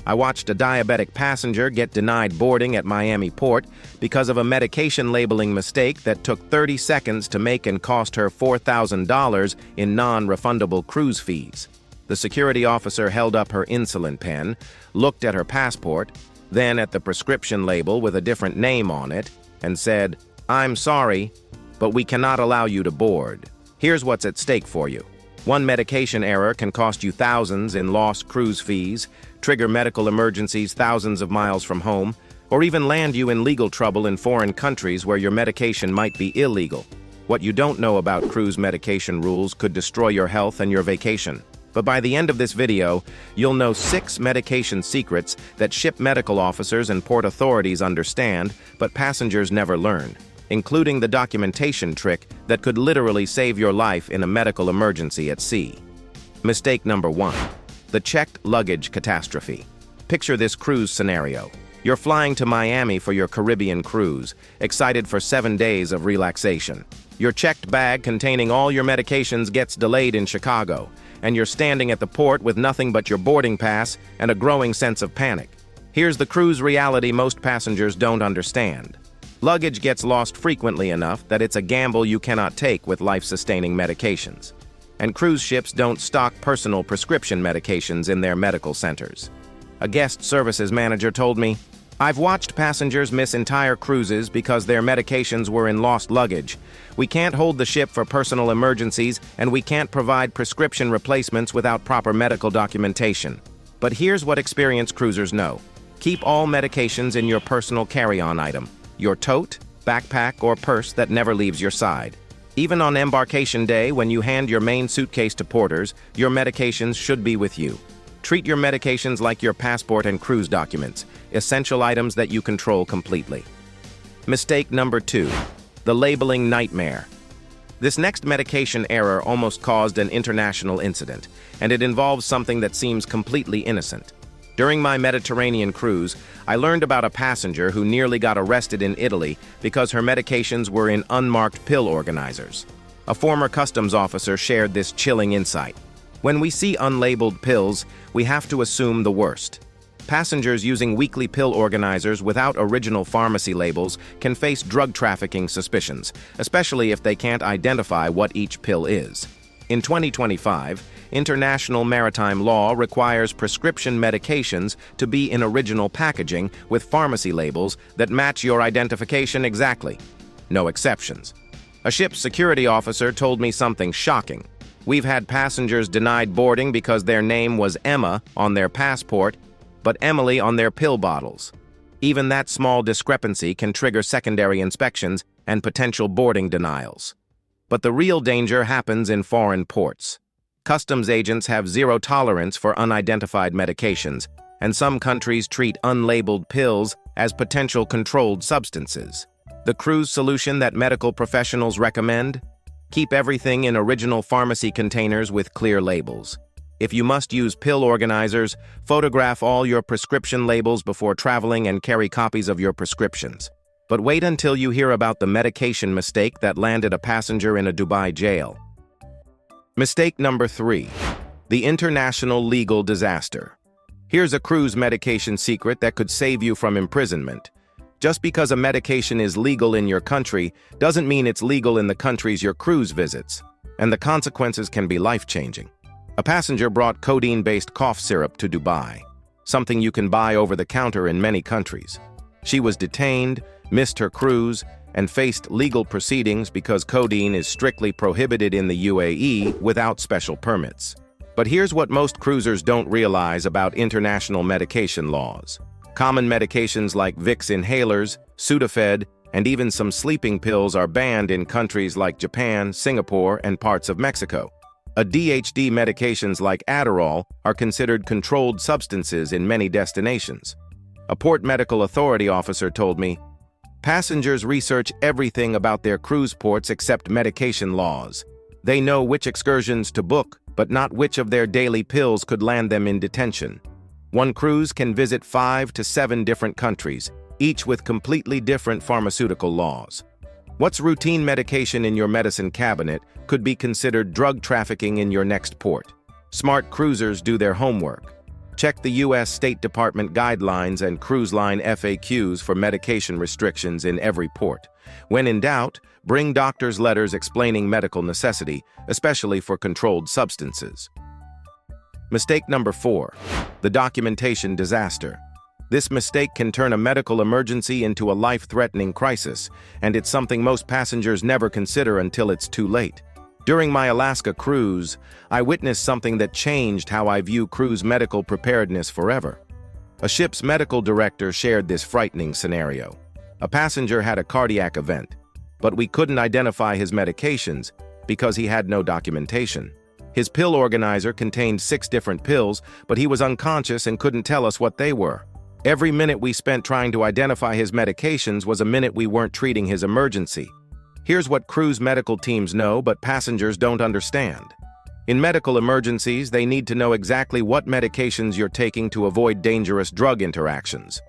I watched a diabetic passenger get denied boarding at Miami port because of a medication labeling mistake that took 30 seconds to make and cost her $4,000 in non-refundable cruise fees. The security officer held up her insulin pen, looked at her passport, then at the prescription label with a different name on it, and said, "I'm sorry, but we cannot allow you to board. Here's what's at stake for you. One medication error can cost you thousands in lost cruise fees, trigger medical emergencies thousands of miles from home, or even land you in legal trouble in foreign countries where your medication might be illegal. What you don't know about cruise medication rules could destroy your health and your vacation. But by the end of this video, you'll know 6 medication secrets that ship medical officers and port authorities understand, but passengers never learn, including the documentation trick that could literally save your life in a medical emergency at sea. Mistake number 1. The checked luggage catastrophe. Picture this cruise scenario. You're flying to Miami for your Caribbean cruise, excited for 7 days of relaxation. Your checked bag containing all your medications gets delayed in Chicago, and you're standing at the port with nothing but your boarding pass and a growing sense of panic. Here's the cruise reality most passengers don't understand. Luggage gets lost frequently enough that it's a gamble you cannot take with life-sustaining medications. And cruise ships don't stock personal prescription medications in their medical centers. A guest services manager told me, "I've watched passengers miss entire cruises because their medications were in lost luggage. We can't hold the ship for personal emergencies, and we can't provide prescription replacements without proper medical documentation." But here's what experienced cruisers know. Keep all medications in your personal carry-on item, your tote, backpack, or purse that never leaves your side. Even on embarkation day, when you hand your main suitcase to porters, your medications should be with you. Treat your medications like your passport and cruise documents, essential items that you control completely. Mistake number 2. The labeling nightmare. This next medication error almost caused an international incident, and it involves something that seems completely innocent. During my Mediterranean cruise, I learned about a passenger who nearly got arrested in Italy because her medications were in unmarked pill organizers. A former customs officer shared this chilling insight. When we see unlabeled pills, we have to assume the worst. Passengers using weekly pill organizers without original pharmacy labels can face drug trafficking suspicions, especially if they can't identify what each pill is. In 2025, international maritime law requires prescription medications to be in original packaging with pharmacy labels that match your identification exactly. No exceptions. A ship's security officer told me something shocking. We've had passengers denied boarding because their name was Emma on their passport, but Emily on their pill bottles. Even that small discrepancy can trigger secondary inspections and potential boarding denials. But the real danger happens in foreign ports. Customs agents have zero tolerance for unidentified medications, and some countries treat unlabeled pills as potential controlled substances. The cruise solution that medical professionals recommend? Keep everything in original pharmacy containers with clear labels. If you must use pill organizers, photograph all your prescription labels before traveling and carry copies of your prescriptions. But wait until you hear about the medication mistake that landed a passenger in a Dubai jail. Mistake number 3. The international legal disaster. Here's a cruise medication secret that could save you from imprisonment. Just because a medication is legal in your country doesn't mean it's legal in the countries your cruise visits, and the consequences can be life-changing. A passenger brought codeine-based cough syrup to Dubai, something you can buy over the counter in many countries. She was detained, missed her cruise, and faced legal proceedings because codeine is strictly prohibited in the UAE without special permits. But here's what most cruisers don't realize about international medication laws. Common medications like Vicks inhalers, Sudafed, and even some sleeping pills are banned in countries like Japan, Singapore, and parts of Mexico. ADHD medications like Adderall are considered controlled substances in many destinations. A port medical authority officer told me, "Passengers research everything about their cruise ports except medication laws. They know which excursions to book, but not which of their daily pills could land them in detention. One cruise can visit 5 to 7 different countries, each with completely different pharmaceutical laws. What's routine medication in your medicine cabinet could be considered drug trafficking in your next port. Smart cruisers do their homework. Check the U.S. State Department guidelines and cruise line FAQs for medication restrictions in every port. When in doubt, bring doctor's letters explaining medical necessity, especially for controlled substances. Mistake number 4. The documentation disaster. This mistake can turn a medical emergency into a life-threatening crisis, and it's something most passengers never consider until it's too late. During my Alaska cruise, I witnessed something that changed how I view cruise medical preparedness forever. A ship's medical director shared this frightening scenario. A passenger had a cardiac event, but we couldn't identify his medications because he had no documentation. His pill organizer contained 6 different pills, but he was unconscious and couldn't tell us what they were. Every minute we spent trying to identify his medications was a minute we weren't treating his emergency. Here's what cruise medical teams know, but passengers don't understand. In medical emergencies, they need to know exactly what medications you're taking to avoid dangerous drug interactions.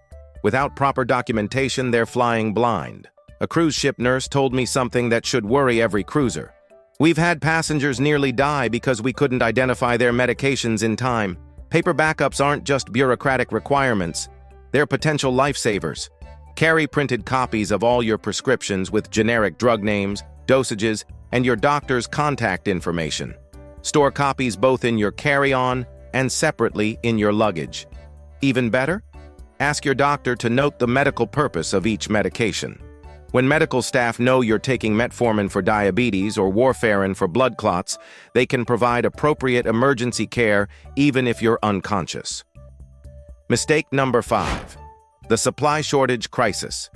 Without proper documentation, they're flying blind. A cruise ship nurse told me something that should worry every cruiser. We've had passengers nearly die because we couldn't identify their medications in time. Paper backups aren't just bureaucratic requirements. They're potential lifesavers. Carry printed copies of all your prescriptions with generic drug names, dosages, and your doctor's contact information. Store copies both in your carry-on and separately in your luggage. Even better? Ask your doctor to note the medical purpose of each medication. When medical staff know you're taking metformin for diabetes or warfarin for blood clots, they can provide appropriate emergency care even if you're unconscious. Mistake number 5. The supply shortage crisis.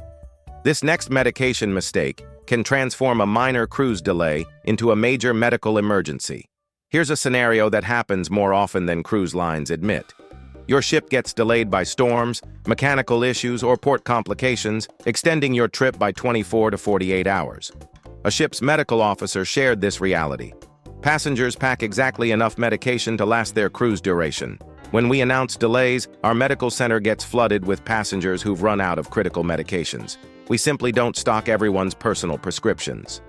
This next medication mistake can transform a minor cruise delay into a major medical emergency. Here's a scenario that happens more often than cruise lines admit. Your ship gets delayed by storms, mechanical issues, or port complications, extending your trip by 24 to 48 hours. A ship's medical officer shared this reality. Passengers pack exactly enough medication to last their cruise duration. When we announce delays, our medical center gets flooded with passengers who've run out of critical medications. We simply don't stock everyone's personal prescriptions.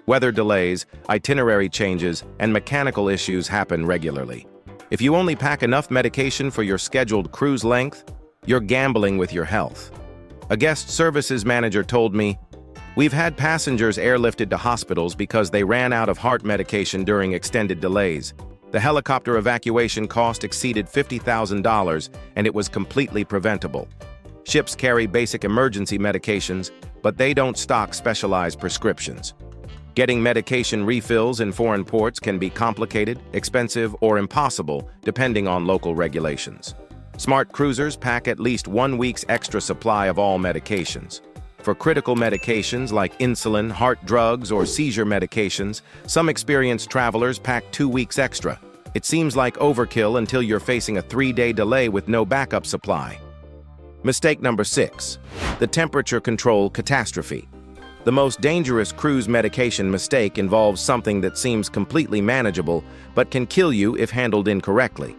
Weather delays, itinerary changes, and mechanical issues happen regularly. If you only pack enough medication for your scheduled cruise length, you're gambling with your health. A guest services manager told me, "We've had passengers airlifted to hospitals because they ran out of heart medication during extended delays. The helicopter evacuation cost exceeded $50,000, and it was completely preventable." Ships carry basic emergency medications, but they don't stock specialized prescriptions. Getting medication refills in foreign ports can be complicated, expensive, or impossible, depending on local regulations. Smart cruisers pack at least 1 week's extra supply of all medications. For critical medications like insulin, heart drugs, or seizure medications, some experienced travelers pack 2 weeks extra. It seems like overkill until you're facing a 3-day delay with no backup supply. Mistake number 6. The temperature control catastrophe. The most dangerous cruise medication mistake involves something that seems completely manageable, but can kill you if handled incorrectly.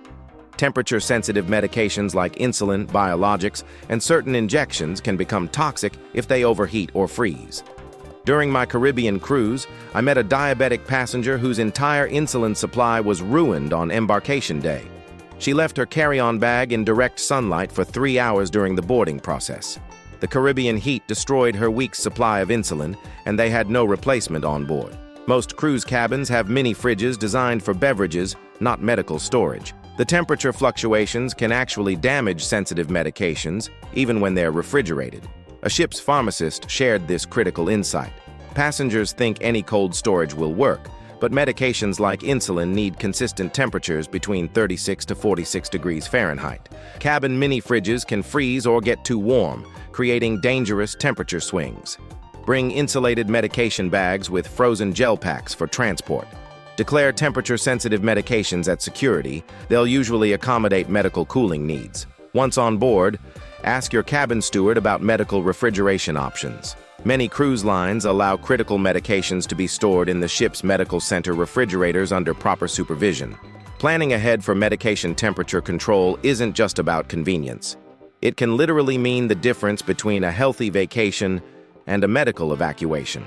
Temperature-sensitive medications like insulin, biologics, and certain injections can become toxic if they overheat or freeze. During my Caribbean cruise, I met a diabetic passenger whose entire insulin supply was ruined on embarkation day. She left her carry-on bag in direct sunlight for 3 hours during the boarding process. The Caribbean heat destroyed her week's supply of insulin, and they had no replacement on board. Most cruise cabins have mini fridges designed for beverages, not medical storage. The temperature fluctuations can actually damage sensitive medications, even when they're refrigerated. A ship's pharmacist shared this critical insight. Passengers think any cold storage will work, but medications like insulin need consistent temperatures between 36 to 46 degrees Fahrenheit. Cabin mini fridges can freeze or get too warm, creating dangerous temperature swings. Bring insulated medication bags with frozen gel packs for transport. Declare temperature-sensitive medications at security. They'll usually accommodate medical cooling needs. Once on board, ask your cabin steward about medical refrigeration options. Many cruise lines allow critical medications to be stored in the ship's medical center refrigerators under proper supervision. Planning ahead for medication temperature control isn't just about convenience. It can literally mean the difference between a healthy vacation and a medical evacuation.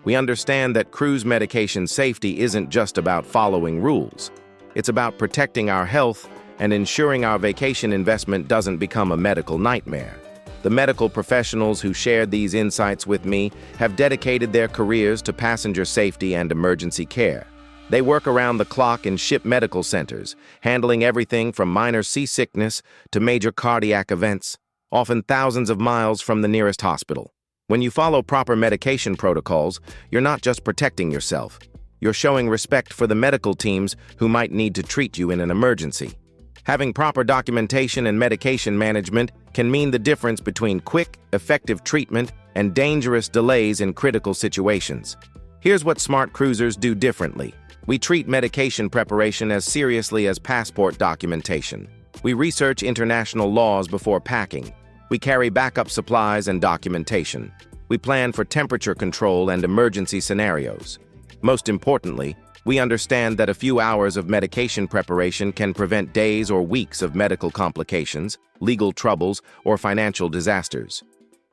We understand that cruise medication safety isn't just about following rules. It's about protecting our health and ensuring our vacation investment doesn't become a medical nightmare. The medical professionals who shared these insights with me have dedicated their careers to passenger safety and emergency care. They work around the clock in ship medical centers, handling everything from minor seasickness to major cardiac events, often thousands of miles from the nearest hospital. When you follow proper medication protocols, you're not just protecting yourself. You're showing respect for the medical teams who might need to treat you in an emergency. Having proper documentation and medication management can mean the difference between quick, effective treatment and dangerous delays in critical situations. Here's what smart cruisers do differently. We treat medication preparation as seriously as passport documentation. We research international laws before packing. We carry backup supplies and documentation. We plan for temperature control and emergency scenarios. Most importantly, we understand that a few hours of medication preparation can prevent days or weeks of medical complications, legal troubles, or financial disasters.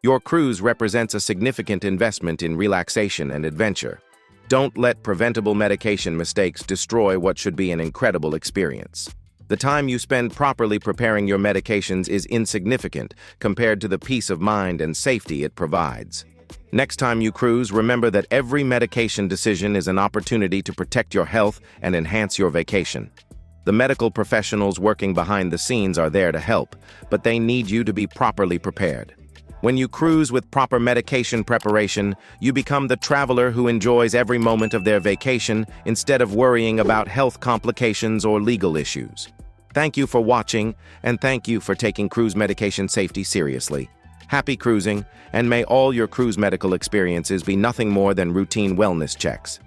Your cruise represents a significant investment in relaxation and adventure. Don't let preventable medication mistakes destroy what should be an incredible experience. The time you spend properly preparing your medications is insignificant compared to the peace of mind and safety it provides. Next time you cruise, remember that every medication decision is an opportunity to protect your health and enhance your vacation. The medical professionals working behind the scenes are there to help, but they need you to be properly prepared. When you cruise with proper medication preparation, you become the traveler who enjoys every moment of their vacation instead of worrying about health complications or legal issues. Thank you for watching, and thank you for taking cruise medication safety seriously. Happy cruising, and may all your cruise medical experiences be nothing more than routine wellness checks.